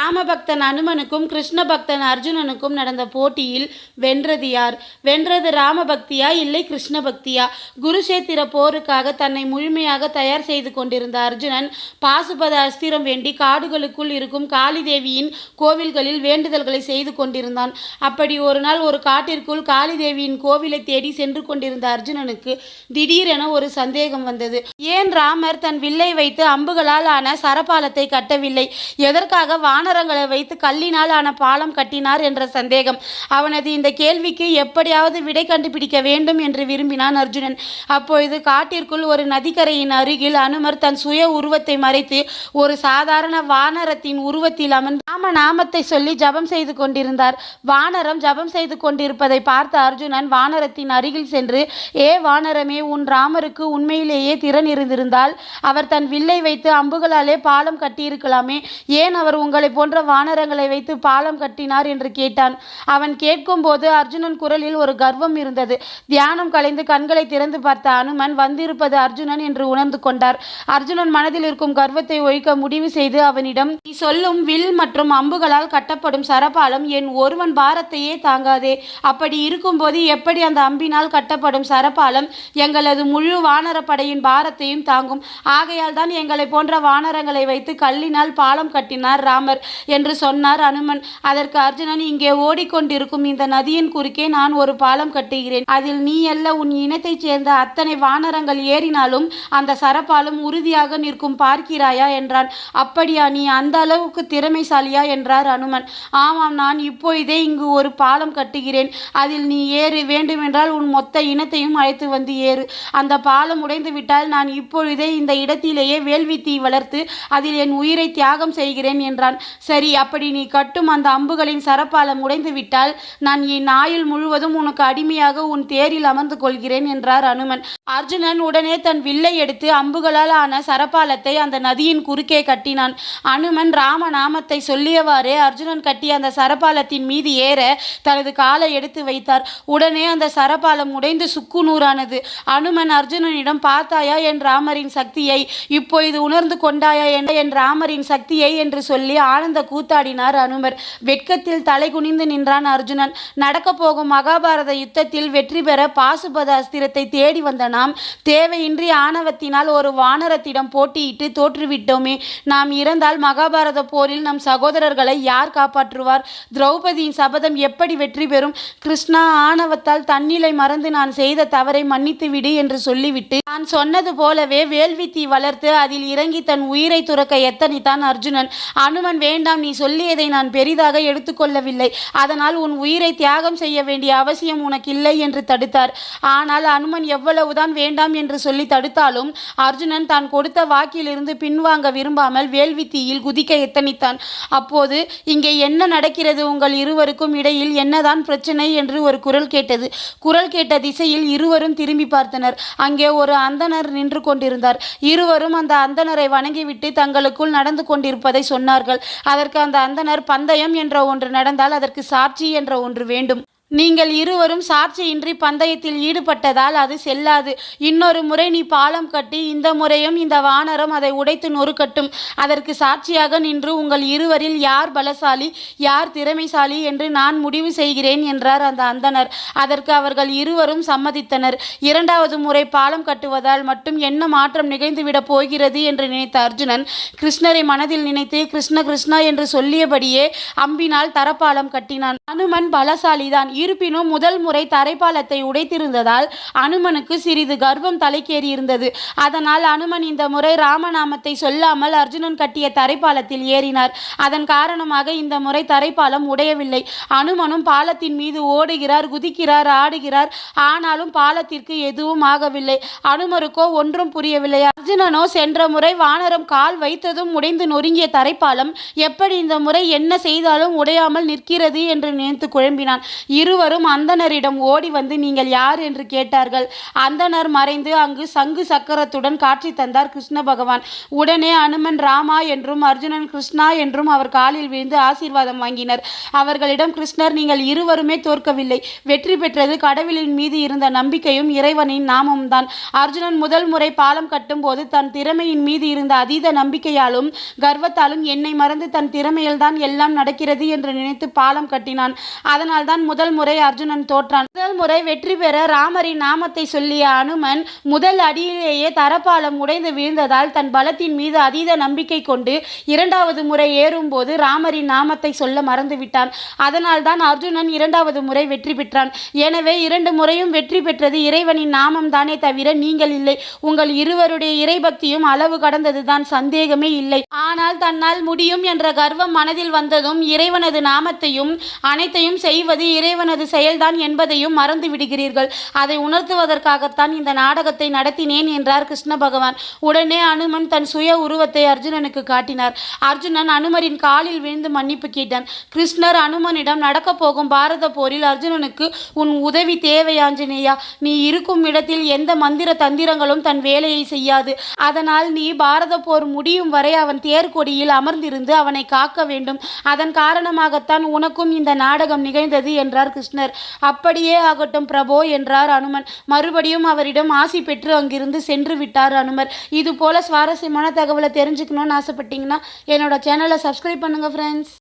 ராமபக்தன் அனுமனுக்கும் கிருஷ்ண பக்தன் அர்ஜுனனுக்கும் நடந்த போட்டியில் வென்றது யார்? வென்றது ராமபக்தியா இல்லை கிருஷ்ண பக்தியா? குருஷேத்திர போருக்காக தன்னை முழுமையாக தயார் செய்து கொண்டிருந்த அர்ஜுனன் பாசுபத அஸ்திரம் வேண்டி காடுகளுக்குள் இருக்கும் காளி தேவியின் கோவில்களில் வேண்டுதல்களை செய்து கொண்டிருந்தான். அப்படி ஒரு நாள் ஒரு காட்டிற்குள் காளி தேவியின் கோவிலை தேடி சென்று கொண்டிருந்த அர்ஜுனனுக்கு திடீரென ஒரு சந்தேகம் வந்தது. ஏன் ராமர் தன் வில்லை வைத்து அம்புகளால் ஆன சரபாலத்தை கட்டவில்லை? எதற்காக வானரங்களை வைத்து கல்லினால் ஆன பாலம் கட்டினார் என்ற சந்தேகம். அவனது இந்த கேள்விக்கு எப்படியாவது விடை கண்டுபிடிக்க வேண்டும் என்று விரும்பினான் அர்ஜுனன். அப்பொழுது காட்டிற்குள் ஒரு நதிக்கரையின் அருகில் அனுமர் தன் சுய உருவத்தை மறைத்து ஒரு சாதாரண வானரத்தின் உருவத்தில் அமர்ந்து ராம நாமத்தை சொல்லி ஜபம் செய்து கொண்டிருந்தார். வானரம் ஜபம் செய்து கொண்டிருப்பதை பார்த்த அர்ஜுனன் வானரத்தின் அருகில் சென்று, ஏ வானரமே, உன் ராமருக்கு உண்மையிலேயே திறன் இருந்திருந்தால் அவர் தன் வில்லை வைத்து அம்புகளாலே பாலம் கட்டியிருக்கலாமே, ஏன் அவர் உங்களை போன்ற வானரங்களை வைத்து பாலம் கட்டினார் என்று கேட்டான். அவன் கேட்கும் போது அர்ஜுனன் குரலில் ஒரு கர்வம் இருந்தது. தியானம் கலைந்து கண்களை திறந்து பார்த்த அனுமன் வந்திருப்பது அர்ஜுனன் என்று உணர்ந்து கொண்டார். அர்ஜுனன் மனதில் இருக்கும் கர்வத்தை ஒழிக்க முடிவு செய்து அவனிடம், நீ சொல்லும் வில் மற்றும் அம்புகளால் கட்டப்படும் சரபாலம் என் ஒருவன் பாரத்தையே தாங்காதே. அப்படி இருக்கும்போது எப்படி அந்த அம்பினால் கட்டப்படும் சரபாலம் எங்களது முழு வானரப்படையின் பாரத்தையும் தாங்கும்? ஆகையால் தான் எங்களை போன்ற வானரங்களை வைத்து கல்லினால் பாலம் கட்டினார் ராமர் என்று சொன்னார் அனுமன். அதற்கு அர்ஜுனன், இங்கே ஓடிக்கொண்டிருக்கும் இந்த நதியின் குறுக்கே நான் ஒரு பாலம் கட்டுகிறேன். அதில் நீ அல்ல, உன் இனத்தைச் சேர்ந்த அத்தனை வானரங்கள் ஏறினாலும் அந்த சரபாலம் உறுதியாக நிற்கும், பார்க்கிறாயா என்றான். அப்படியா, நீ அந்த அளவுக்கு திறமைசாலியா என்றார் அனுமன். ஆமாம், நான் இப்பொழுதே இங்கு ஒரு பாலம் கட்டுகிறேன். அதில் நீ ஏறு. வேண்டுமென்றால் உன் மொத்த இனத்தையும் அழைத்து வந்து ஏறு. அந்த பாலம் உடைந்து விட்டால் நான் இப்பொழுதே இந்த இடத்திலேயே வேள்வி தீ வளர்த்து அதில் என் உயிரை தியாகம் செய்கிறேன் என்றான். சரி, அப்படி நீ கட்டும் அந்த அம்புகளின் சரப்பாலம் உடைந்து விட்டால் நான் என் ஆயுள் முழுவதும் உனக்கு அடிமையாக உன் தேரில் அமர்ந்து கொள்கிறேன் என்றார் அனுமன். அர்ஜுனன் உடனே தன் வில்லை எடுத்து அம்புகளால் ஆன சரப்பாலத்தை அந்த நதியின் குறுக்கே கட்டினான். அனுமன் ராம நாமத்தை சொல்லியவாறே அர்ஜுனன் கட்டிய அந்த சரப்பாலத்தின் மீது ஏற தனது காலை எடுத்து வைத்தார். உடனே அந்த சரப்பாலம் உடைந்து சுக்குநூறானது. அனுமன் அர்ஜுனனிடம், பார்த்தாயா என் ராமரின் சக்தியை? இப்பொழுது உணர்ந்து கொண்டாயா என் ராமரின் சக்தியை என்று சொல்லி ஆனந்த கூத்தாடினார் அனுமர். வெட்கத்தில் தலை குனிந்து நின்றான் அர்ஜுனன். நடக்க போகும் மகாபாரத யுத்தத்தில் வெற்றி பெற பாசுபத அஸ்திரத்தை தேடி வந்த நாம் தேவையின்றி ஆணவத்தினால் ஒரு வானரத்திடம் போட்டியிட்டு தோற்றுவிட்டோமே. நாம் இறந்தால் மகாபாரத போரில் நம் சகோதரர்களை யார் காப்பாற்றுவார்? திரௌபதியின் சபதம் எப்படி வெற்றி பெறும்? கிருஷ்ணா, ஆணவத்தால் தன்னிலை மறந்து நான் செய்த தவறை மன்னித்து விடு என்று சொல்லிவிட்டு நான் சொன்னது போலவே வேள்வி தீ வளர்த்து அதில் இறங்கி தன் உயிரை துறக்க எத்தனித்தான் அர்ஜுனன். அனுமன், வேண்டாம், நீ சொல்லியதை நான் பெரிதாக எடுத்துக்கொள்ளவில்லை. அதனால் உன் உயிரை தியாகம் செய்ய வேண்டிய அவசியம் உனக்கில்லை என்று தடுத்தார். ஆனால் அனுமன் எவ்வளவுதான் வேண்டாம் என்று சொல்லி தடுத்தாலும் அர்ஜுனன் தான் கொடுத்த வாக்கிலிருந்து பின்வாங்க விரும்பாமல் வேள்வி தீயில் குதிக்க எத்தனித்தான். அப்போது, இங்கே என்ன நடக்கிறது? உங்கள் இருவருக்கும் இடையில் என்னதான் பிரச்சனை என்று ஒரு குரல் கேட்டது. குரல் கேட்ட திசையில் இருவரும் திரும்பி பார்த்தனர். அங்கே ஒரு அந்தணர் நின்று கொண்டிருந்தார். இருவரும் அந்த அந்தணரை வணங்கிவிட்டு தங்களுக்குள் நடந்து கொண்டிருப்பதை சொன்னார்கள். அதற்கு அந்த அந்தணர், பந்தயம் என்ற ஒன்று நடந்தால் அதற்கு சாட்சி என்ற ஒன்று வேண்டும். நீங்கள் இருவரும் சாட்சியின்றி பந்தயத்தில் ஈடுபட்டதால் அது செல்லாது. இன்னொரு முறை நீ பாலம் கட்டி இந்த முறையும் இந்த வானரம் அதை உடைத்து நொறுக்கட்டும். அதற்கு சாட்சியாக நின்று உங்கள் இருவரில் யார் பலசாலி, யார் திறமைசாலி என்று நான் முடிவு செய்கிறேன் என்றார் அந்த அந்தணர். அதற்கு அவர்கள் இருவரும் சம்மதித்தனர். இரண்டாவது முறை பாலம் கட்டுவதால் மட்டும் என்ன மாற்றம் நிகழ்ந்துவிடப் போகிறது என்று நினைத்த அர்ஜுனன் கிருஷ்ணரை மனதில் நினைத்து கிருஷ்ண கிருஷ்ணா என்று சொல்லியபடியே அம்பினால் தரப்பாலம் கட்டினான். அனுமன் பலசாலிதான். இருப்பினும் முதல் முறை தரைப்பாலத்தை உடைத்திருந்ததால் அனுமனுக்கு சிறிது கர்வம் தலைக்கேறி இருந்தது. அதனால் அனுமன் இந்த முறை ராமநாமத்தை சொல்லாமல் அர்ஜுனன் கட்டிய தரைப்பாலத்தில் ஏறினார். அதன் காரணமாக இந்த முறை தரைப்பாலம் உடையவில்லை. அனுமனும் பாலத்தின் மீது ஓடுகிறார், குதிக்கிறார், ஆடுகிறார். ஆனாலும் பாலத்திற்கு எதுவும் ஆகவில்லை. அனுமருக்கோ ஒன்றும் புரியவில்லை. அர்ஜுனனோ சென்ற முறை வானரம் கால் வைத்ததும் உடைந்து நொறுங்கிய தரைப்பாலம் எப்படி இந்த முறை என்ன செய்தாலும் உடையாமல் நிற்கிறது என்று நினைத்து குழம்பினான். இருவரும் அந்தணரிடம் ஓடி வந்து நீங்கள் யார் என்று கேட்டார்கள். அந்தணர் மறைந்து அங்கு சங்கு சக்கரத்துடன் காட்சி தந்தார் கிருஷ்ண பகவான். உடனே அனுமன் ராமா என்றும் அர்ஜுனன் கிருஷ்ணா என்றும் அவர் காலில் விழுந்து ஆசீர்வாதம் வாங்கினர். அவர்களிடம் கிருஷ்ணர், நீங்கள் இருவருமே தோற்கவில்லை, வெற்றி பெற்றது கடவுளின் மீது இருந்த நம்பிக்கையும் இறைவனின் நாமமும் தான். அர்ஜுனன் முதல் முறை பாலம் கட்டும் போது தன் திறமையின் மீது இருந்த அதீத நம்பிக்கையாலும் கர்வத்தாலும் என்னை மறந்து தன் திறமையில்தான் எல்லாம் நடக்கிறது என்று நினைத்து பாலம் கட்டினான். அதனால் தான் முதல் முறை அர்ஜுனன் தோற்றான். முதல் முறை வெற்றி பெற ராமரின் நாமத்தை சொல்லிய அனுமன் முதல் அடியிலேயே தரப்பாலம் உடைந்து வீழ்ந்ததால் தன் பலத்தின் மீது அதீத நம்பிக்கை கொண்டு இரண்டாவது முறை ஏறும்போது ராமரின் நாமத்தை சொல்ல மறந்துவிட்டான். அதனால் தான் அர்ஜுனன் இரண்டாவது முறை வெற்றி பெற்றான். எனவே 2 முறையும் வெற்றி பெற்றது இறைவனின் நாமம் தானே தவிர நீங்கள் இல்லை. உங்கள் இருவருடைய இறைபக்தியும் அளவு கடந்ததுதான், சந்தேகமே இல்லை. ஆனால் தன்னால் முடியும் என்ற கர்வம் மனதில் வந்ததும் இறைவனது நாமத்தையும் அனைத்தையும் செய்வது இறைவனது செயல்தான் என்பதையும் மறந்து விடுகிறீர்கள். அதை உணர்த்துவதற்காகத்தான் இந்த நாடகத்தை நடத்தினேன் என்றார் கிருஷ்ண பகவான். உடனே அனுமன் தன் சுய உருவத்தை அர்ஜுனனுக்கு காட்டினார். அர்ஜுனன் அனுமரின் காலில் விழுந்து மன்னிப்பு கேட்டான். கிருஷ்ணர் அனுமனிடம், நடக்கப் போகும் பாரத போரில் அர்ஜுனனுக்கு உன் உதவி தேவை ஆஞ்சநேயா. நீ இருக்கும் இடத்தில் எந்த மந்திர தந்திரங்களும் தன் வேலையை செய்யாது. அதனால் நீ பாரத போர் முடியும் வரை அவன் தேர்கொடியில் அமர்ந்திருந்து அவனை காக்க வேண்டும். அதன் காரணமாகத்தான் உனக்கும் இந்த நாடகம் நிகழ்ந்தது என்றார் கிருஷ்ணர். அப்படியே ஆகட்டும் பிரபோ என்றார் அனுமன். மறுபடியும் அவரிடம் ஆசி பெற்று அங்கிருந்து சென்று விட்டார் அனுமர். இது போல சுவாரஸ்யமான தகவலை தெரிஞ்சுக்கணும்னு ஆசைப்பட்டீங்கன்னா என்னோட சேனலை சப்ஸ்கிரைப் பண்ணுங்க ஃப்ரெண்ட்ஸ்.